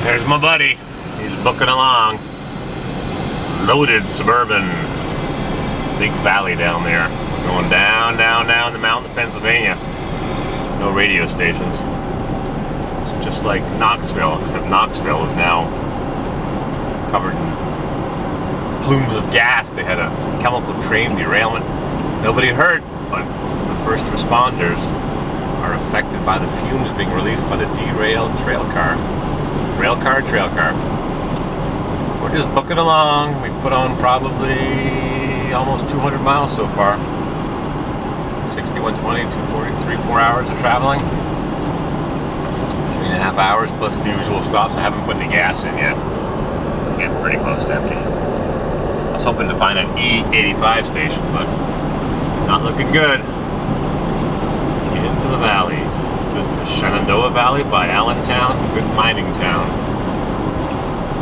There's my buddy. He's booking along. Loaded Suburban. Big valley down there. Going down, down, down the mountain of Pennsylvania. No radio stations. It's just like Knoxville, except Knoxville is now covered in plumes of gas. They had a chemical train derailment. Nobody hurt, but the first responders are affected by the fumes being released by the derailed trail car. Rail car, trail car. We're just booking along. We put on probably almost 200 miles so far. 60, 120, 240, 3-4 hours of traveling. 3.5 hours plus the usual stops. I haven't put any gas in yet. Getting pretty close to empty. I was hoping to find an E85 station, but not looking good. Into the valleys. Is this the Shenandoah Valley by Allentown? Good mining town.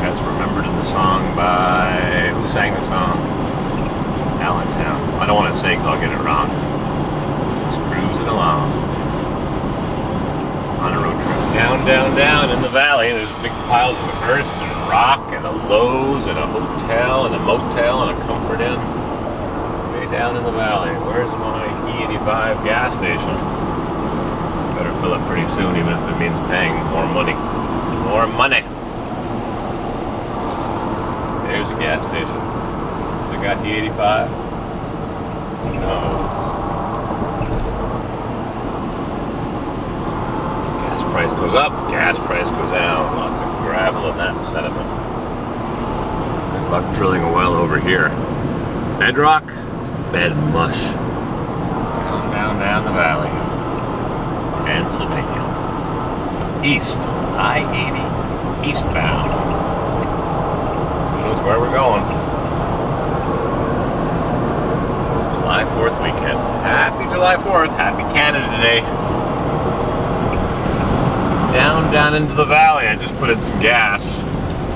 As remembered in the song by... who sang the song? Allentown. I don't want to say because I'll get it wrong. Just cruising along. On a road trip. Down, down, down in the valley. There's big piles of earth and rock and a Lowe's and a hotel and a motel and a Comfort Inn. Way down in the valley. Where's my E85 gas station? Better fill it pretty soon, even if it means paying more money. More money! There's a gas station. Has it got E85? Who knows? Gas price goes up, gas price goes down. Lots of gravel in that sediment. Good luck drilling a well over here. Bedrock? It's bed mush. Down, down, down the valley. Pennsylvania. East. I-80. Eastbound. Who knows where we're going? July 4th weekend. Happy July 4th. Happy Canada Day. Down, down into the valley. I just put in some gas.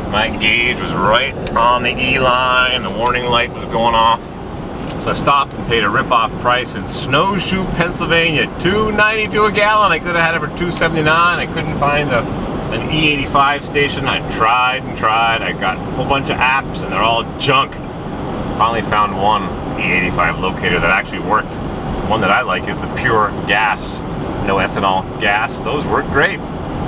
My gauge was right on the E line. The warning light was going off. So I stopped and paid a rip-off price in Snowshoe, Pennsylvania. $2.92 a gallon. I could have had it for $2.79. I couldn't find an E85 station. I tried and tried. I got a whole bunch of apps and they're all junk. Finally found one E85 locator that actually worked. The one that I like is the pure gas, no ethanol gas. Those work great.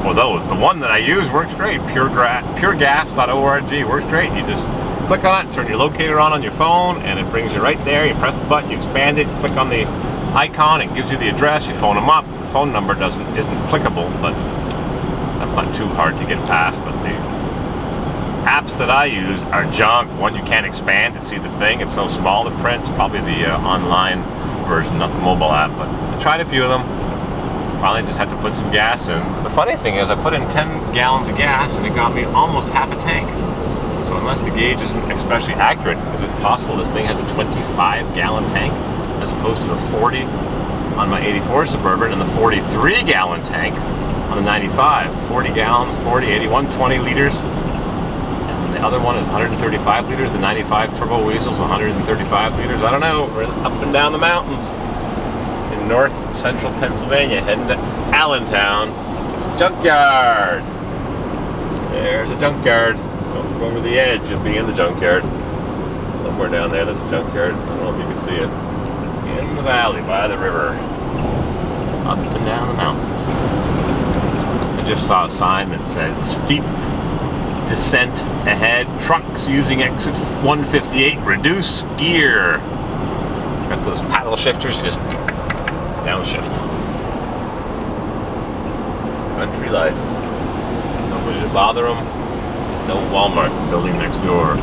Well, the one that I use works great. puregas.org works great. You just click on it, turn your locator on your phone, and it brings you right there. You press the button, you expand it, click on the icon, it gives you the address, you phone them up. The phone number isn't applicable, but that's not too hard to get past. But the apps that I use are junk. One, you can't expand to see the thing. It's so small, the print. It's probably the online version, not the mobile app. But I tried a few of them. Finally just had to put some gas in. The funny thing is I put in 10 gallons of gas and it got me almost half a tank. So unless the gauge isn't especially accurate, is it possible this thing has a 25-gallon tank as opposed to the 40 on my 84 Suburban and the 43-gallon tank on the 95? 40 gallons, 40, 80, 120 liters. And the other one is 135 liters. The 95 Turbo Weasel's 135 liters. I don't know. We're up and down the mountains in north central Pennsylvania, heading to Allentown. Junkyard. There's a junkyard. Don't go over the edge, you'll be in the junkyard. Somewhere down there, there's a junkyard. I don't know if you can see it. In the valley by the river. Up and down the mountains. I just saw a sign that said, steep descent ahead. Trucks using exit 158. Reduce gear. Got those paddle shifters, you just downshift. Country life. Nobody to bother them. No Walmart building next door.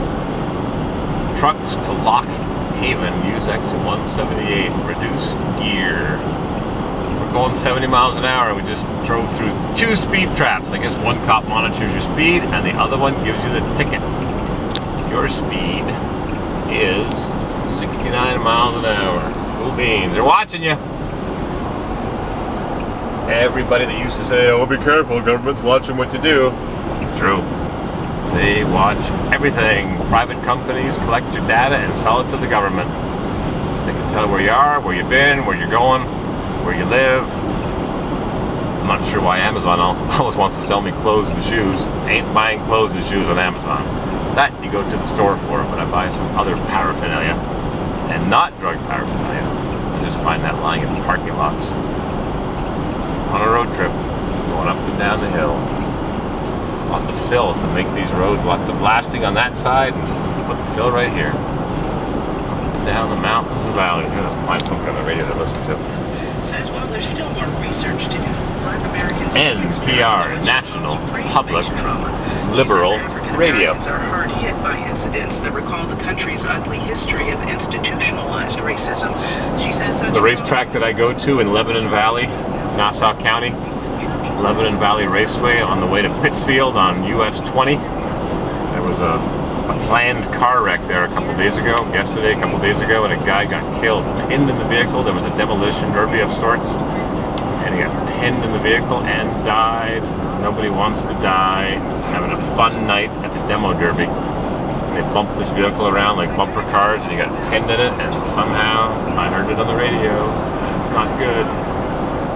Trucks to Lock Haven. Use exit 178. Reduce gear. We're going 70 miles an hour. We just drove through 2 speed traps. I guess one cop monitors your speed and the other one gives you the ticket. Your speed is 69 miles an hour. Cool beans. They're watching you. Everybody that used to say, oh, be careful, government's watching what you do. It's true. They watch everything. Private companies collect your data and sell it to the government. They can tell where you are, where you've been, where you're going, where you live. not sure why Amazon always wants to sell me clothes and shoes. Ain't buying clothes and shoes on Amazon. That you go to the store for, but I buy some other paraphernalia, and not drug paraphernalia. I just find that lying in parking lots. On a road trip, going up and down the hills. Lots of fill to make these roads, lots of blasting on that side, and put the fill right here. Up and down the mountains and valleys. I'm gonna find some kind of radio to listen to. Says while there's still more research to do, Black Americans NPR, National Public Liberal Radio. Are hard hit by incidents that recall the country's ugly history of institutionalized racism. She says such the racetrack that I go to in Lebanon Valley, Nassau County, Lebanon Valley Raceway, on the way to Pittsfield on US 20. There was a planned car wreck there a couple days ago, yesterday, a couple days ago, and a guy got killed, pinned in the vehicle. There was a demolition derby of sorts, and he got pinned in the vehicle and died. Nobody wants to die. Having a fun night at the demo derby. They bumped this vehicle around like bumper cars, and he got pinned in it, and somehow I heard it on the radio. It's not good.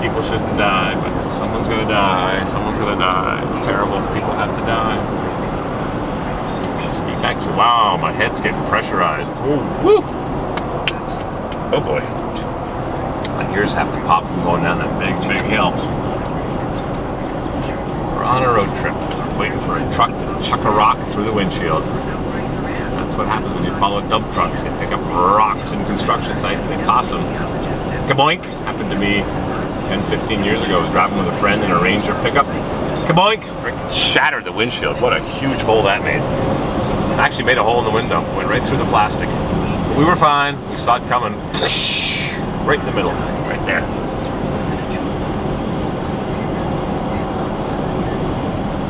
People shouldn't die, but someone's gonna die. Someone's gonna die. It's terrible. People have to die. Steep exit. Wow, my head's getting pressurized. Ooh, woo! Oh boy. My ears have to pop from going down that big hill. We're on a road trip, waiting for a truck to chuck a rock through the windshield. That's what happens when you follow dump trucks. They pick up rocks in construction sites and they toss them. Kaboink! Happened to me 10-15 years ago. I was driving with a friend in a Ranger pickup. Kaboink! Freaking shattered the windshield. What a huge hole that made. Actually made a hole in the window. Went right through the plastic. But we were fine. We saw it coming. Right in the middle. Right there.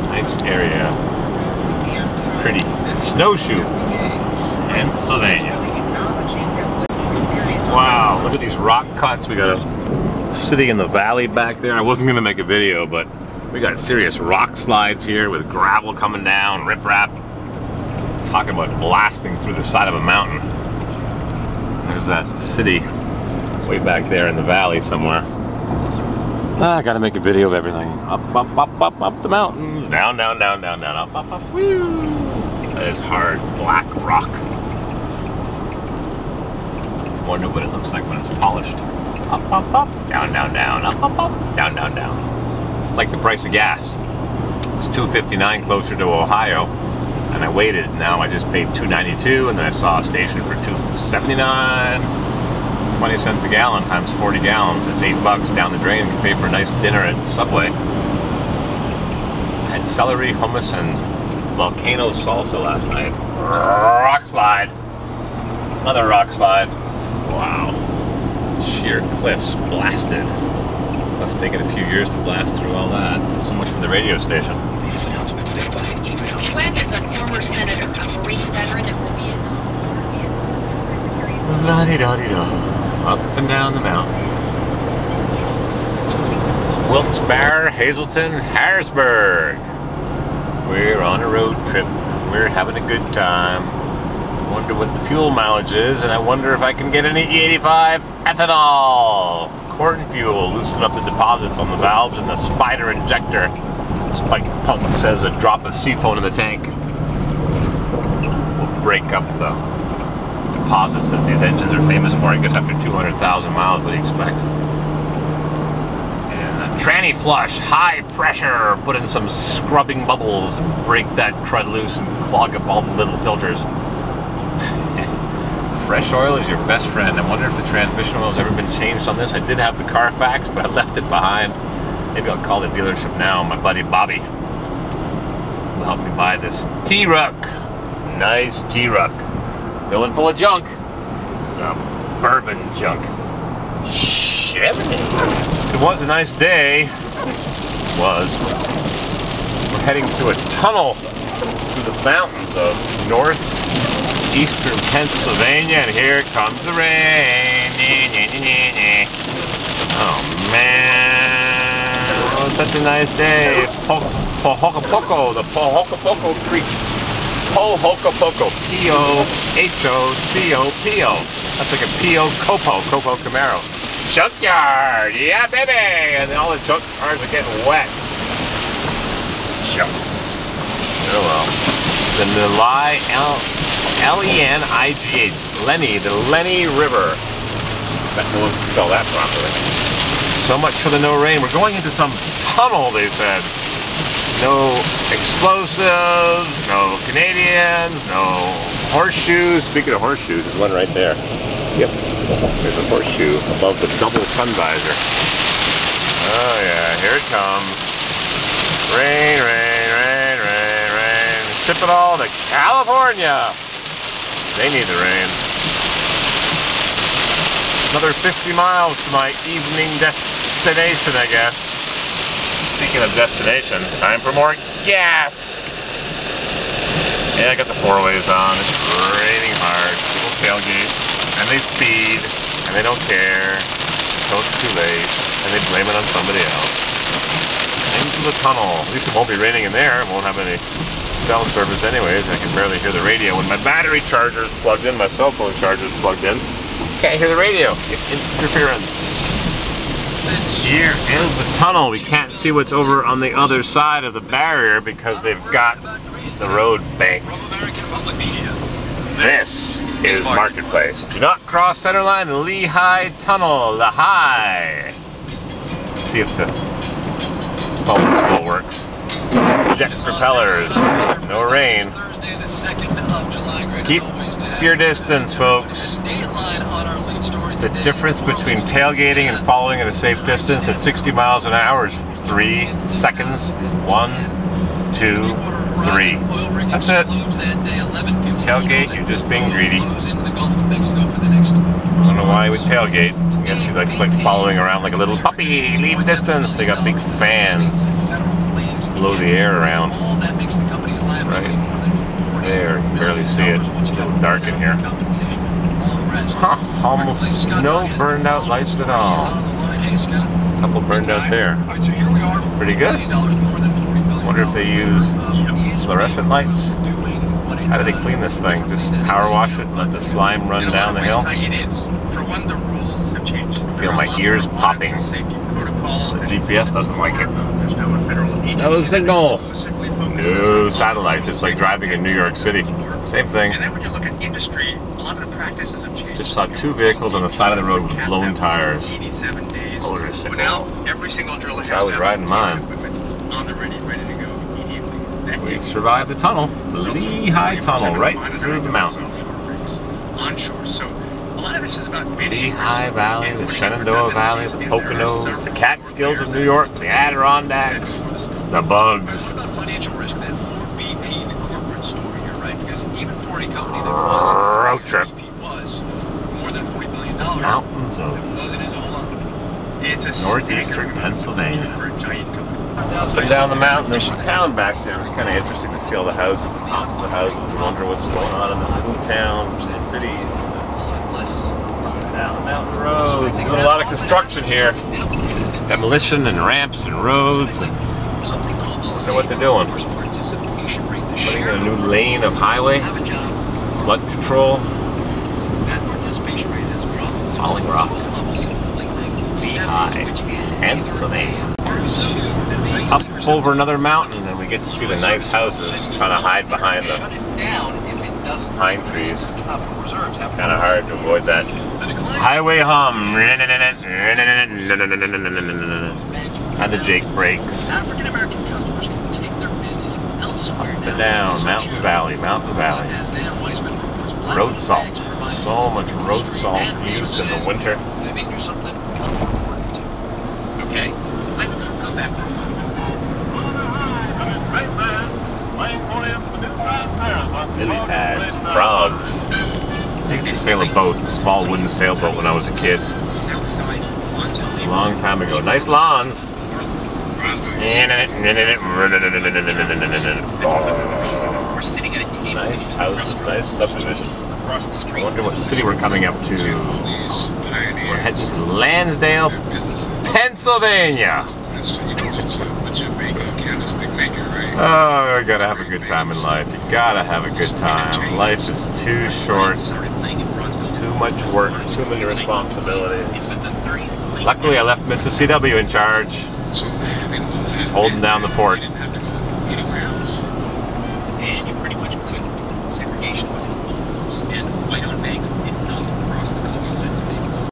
Nice area. Pretty. Snowshoe. Pennsylvania. Wow. Look at these rock cuts. We got a city in the valley back there. I wasn't going to make a video, but we got serious rock slides here with gravel coming down, riprap. Talking about blasting through the side of a mountain. There's that city way back there in the valley somewhere. I gotta make a video of everything. Up, up, up, up, up the mountains. Down, down, down, down, down, up, up, up. Woo! That is hard black rock. I wonder what it looks like when it's polished. Up, up, up, down, down, down, up, up, up, down, down, down. Like the price of gas. It was $2.59 closer to Ohio, and I waited. Now I just paid $2.92, and then I saw a station for $2.79. 20 cents a gallon times 40 gallons. It's $8 down the drain. You can pay for a nice dinner at Subway. I had celery, hummus, and volcano salsa last night. Rock slide. Another rock slide. Wow. Sheer cliffs blasted. Must have taken a few years to blast through all that. So much for the radio station. Gwen is a former senator, a Marine veteran of the Vietnam Service Secretary. La-di-da-di-da. Up and down the mountains. Wilkes-Barre, Hazleton, Harrisburg. We're on a road trip. We're having a good time. Wonder what the fuel mileage is, and I wonder if I can get any E85 ethanol. Corn fuel, loosen up the deposits on the valves in the Spider injector. Spike pump says a drop of seafoam in the tank will break up the deposits that these engines are famous for. I guess after 200,000 miles, what do you expect? And a tranny flush, high pressure, put in some scrubbing bubbles and break that crud loose and clog up all the little filters. Fresh oil is your best friend. I wonder if the transmission oil has ever been changed on this. I did have the Carfax, but I left it behind. Maybe I'll call the dealership now. My buddy Bobby will help me buy this T-Ruck. Nice T-Ruck. Filling full of junk. Suburban junk. Chevy. It was a nice day. It was. We're heading through a tunnel through the mountains of northeastern Pennsylvania, and here comes the rain. Oh man. Oh, such a nice day. Pohokopoco, the Pohokopoco Creek. Pohokopoco, P-O-H-O-C-O-P-O. That's like a P-O Copo Camaro. junkyard. Yeah, baby. And all the junk cars are getting wet. Junk. Oh well. The Lenigh, Lenny, the Lenny River. Bet no one can spell that properly. So much for the no rain. We're going into some tunnel, they said. No explosives, no Canadians, no horseshoes. Speaking of horseshoes, there's one right there. Yep, there's a horseshoe above the double sun visor. Oh yeah, here it comes. Rain, rain, rain, rain, rain. Ship it all to California. They need the rain. Another 50 miles to my evening destination, I guess. Speaking of destination, time for more gas. Yeah, I got the four-ways on. It's raining hard. People tailgate, and they speed, and they don't care until it's too late, and they blame it on somebody else. Into the tunnel. At least it won't be raining in there. It won't have any cell service anyways. I can barely hear the radio when my battery charger is plugged in, my cell phone charger is plugged in. Can't hear the radio. Interference. Here is the tunnel. We can't see what's over on the other side of the barrier because they've got the road banked. This is Marketplace. Do not cross centerline, Lehigh Tunnel, Lehigh. Let's see if the phone school works. Jet propellers, no rain. Keep your distance, folks. The difference between tailgating and following at a safe distance at 60 miles an hour is 3 seconds. 1, 2, 3. That's it. Tailgate, you're just being greedy. I don't know why we tailgate. I guess you like following around like a little puppy. Leave distance. They got big fans. Blow the air around. Right there. You can barely see it. It's a little dark in here. Huh, almost no burned out lights at all. A couple burned out there. Pretty good. Wonder if they use fluorescent lights. How do they clean this thing? Just power wash it and let the slime run down the hill? I feel my ears popping. The GPS doesn't like it. No signal. No satellites. It's like driving in New York City. Same thing. And then when you look at industry, a lot of the practices have changed. Just saw 2 vehicles on the side of the road with blown tires. 87 days. Now every single driller has I was riding mine. On the ready to go immediately. We survived the tunnel, the Lehigh Tunnel, right through the mountain. Onshore, so a lot of this is about Lehigh Valley, the Shenandoah Valley, the Poconos, the Catskills of New York, the Adirondacks, the bugs. Road trip. Mountains of northeastern Pennsylvania. Up and down the mountain, there's a town back there. It's kind of interesting to see all the houses, the tops of the houses, and wonder what's going on in the little towns and cities. Down the mountain roads. There's a lot of construction here. Demolition and ramps and roads. And I wonder what they're doing. Putting in a new lane of highway. Flood control. Falling rocks. Lehigh, Pennsylvania. Up over another mountain, and we get to see the nice houses trying to hide behind the pine trees. Kind of hard to avoid that highway hum. And the Jake brakes. Up and down, Mountain Valley, Mountain Valley. Road salt. So much road salt used in the winter. Okay, let's go back to time. Lily pads, frogs. I used to sail a boat, a small wooden sailboat when I was a kid. It's a long time ago. Nice lawns. Nice house, nice subdivision. I wonder what city we're coming up to. We're heading to Lansdale, Pennsylvania. Oh, you gotta have a good time in life. You gotta have a good time. Life is too short, too much work, too many responsibilities. He spent the 30s. Luckily, I left Mrs. CW in charge. She's holding down the fort. You didn't have to go anywhere else. And you pretty much couldn't. Segregation was in full force. And